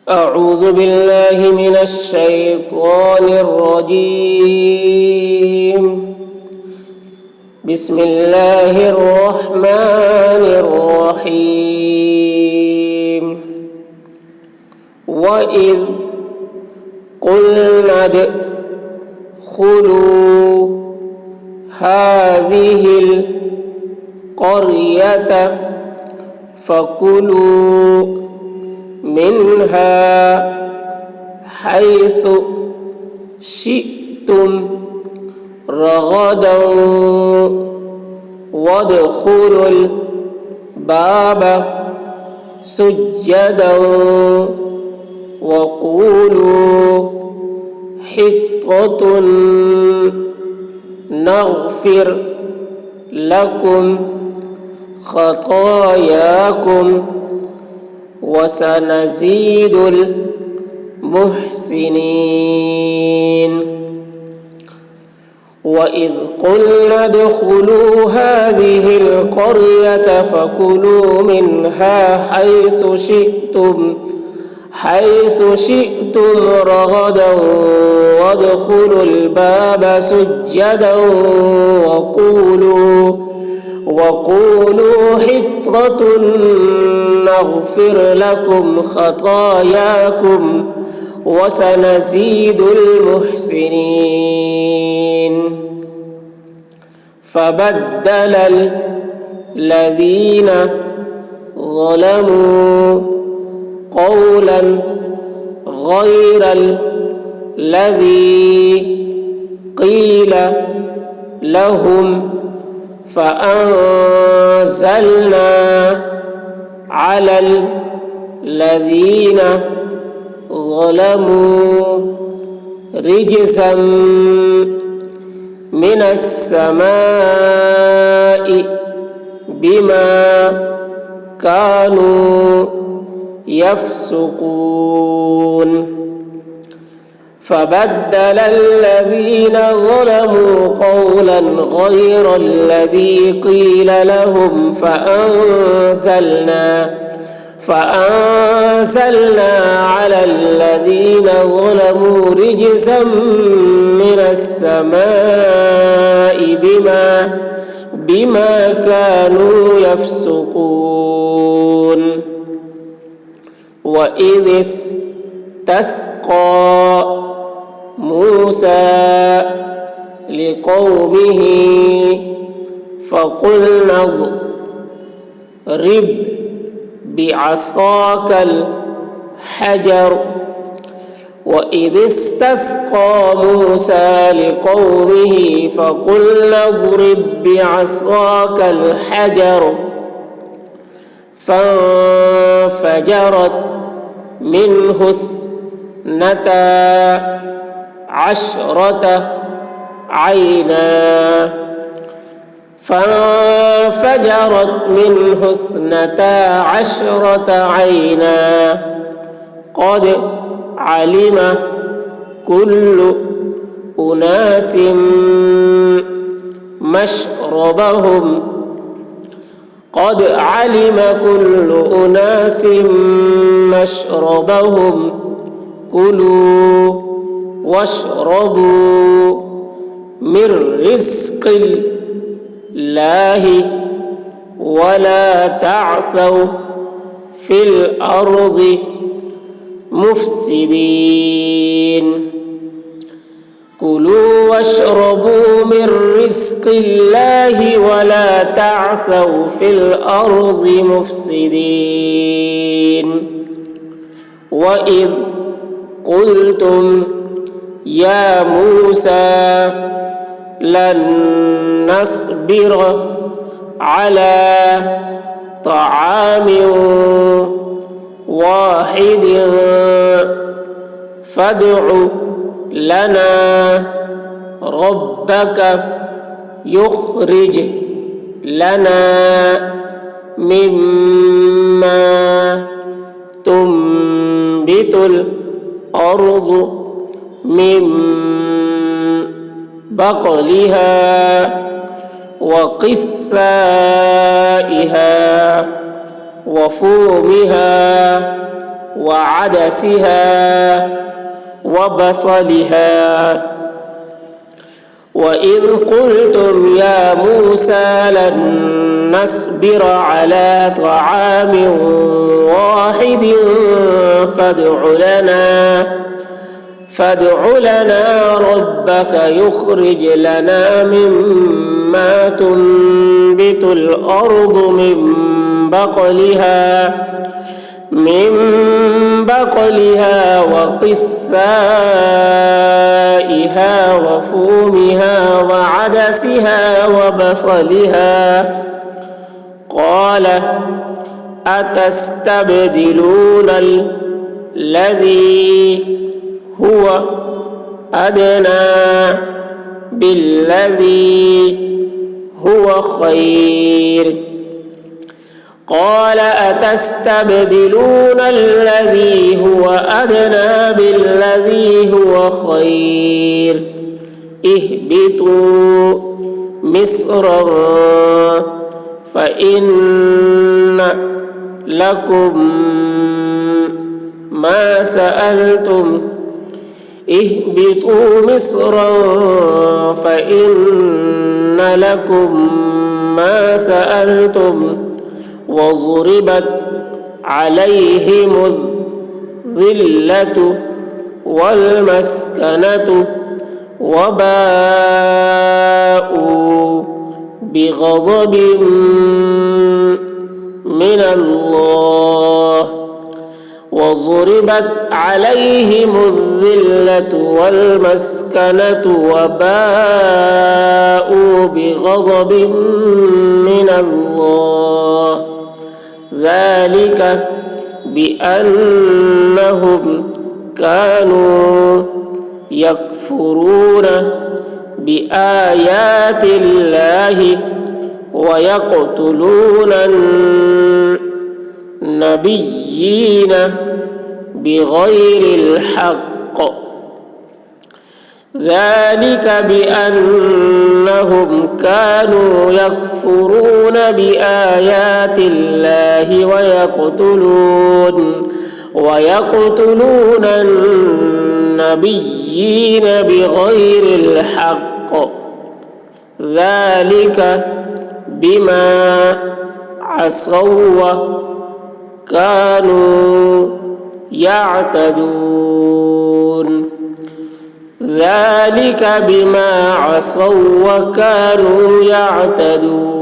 أعوذ بالله من الشيطان الرجيم. بسم الله الرحمن الرحيم. وإذ قلنا ادخلوا هذه القرية فكلوا منها حيث شئتم رغدا وادخلوا الباب سجدا وقولوا حطة نغفر لكم خطاياكم وسنزيد المحسنين. وإذ قلنا ادخلوا هذه القرية فكلوا منها حيث شئتم رغدا وادخلوا الباب سجدا وقولوا حطة نغفر لكم خطاياكم وسنزيد المحسنين. فبدل الذين ظلموا قولا غير الذي قيل لهم فأنزلنا على الذين ظلموا رجزا من السماء بما كانوا يفسقون. فبدل الذين ظلموا قولا غير الذي قيل لهم فأنزلنا على الذين ظلموا رجزا من السماء بما كانوا يفسقون. وإذ استسقى موسى لقومه فقلنا اضرب بعصاك الحجر. وإذ استسقى موسى لقومه فقلنا اضرب بعصاك الحجر فانفجرت منه 12 عينا قد علم كل أناس مشربهم كلوا واشربوا من رزق الله ولا تعثوا في الأرض مفسدين. كلوا واشربوا من رزق الله ولا تعثوا في الأرض مفسدين. وإذ قلتم يا موسى لن نصبر على طعام واحد فادع لنا ربك يخرج لنا مما تنبت الأرض من بقلها وقثائها وفومها وعدسها وبصلها. وإذ قلتم يا موسى لن نصبر على طعام واحد فادع لنا ربك يخرج لنا مما تنبت الأرض من بقلها وقثائها وفومها وعدسها وبصلها. قال أتستبدلون الذي هو أدنى بالذي هو خير. قال أتستبدلون الذي هو أدنى بالذي هو خير. اهبطوا مصرا فإن لكم ما سألتم اهبطوا مصرا فإن لكم ما سألتم وضربت عليهم الذلة والمسكنة وباءوا بغضب من الله وضربت عليهم الذلة والمسكنة وباءوا بغضب من الله ذلك بأنهم كانوا يكفرون بآيات الله ويقتلون النبيين بغير الحق ذلك بأنهم كانوا يكفرون بآيات الله ويقتلون النبيين بغير الحق ذلك بما عصوا كانوا يعتدون ذلك بما عصوا وكانوا يعتدون.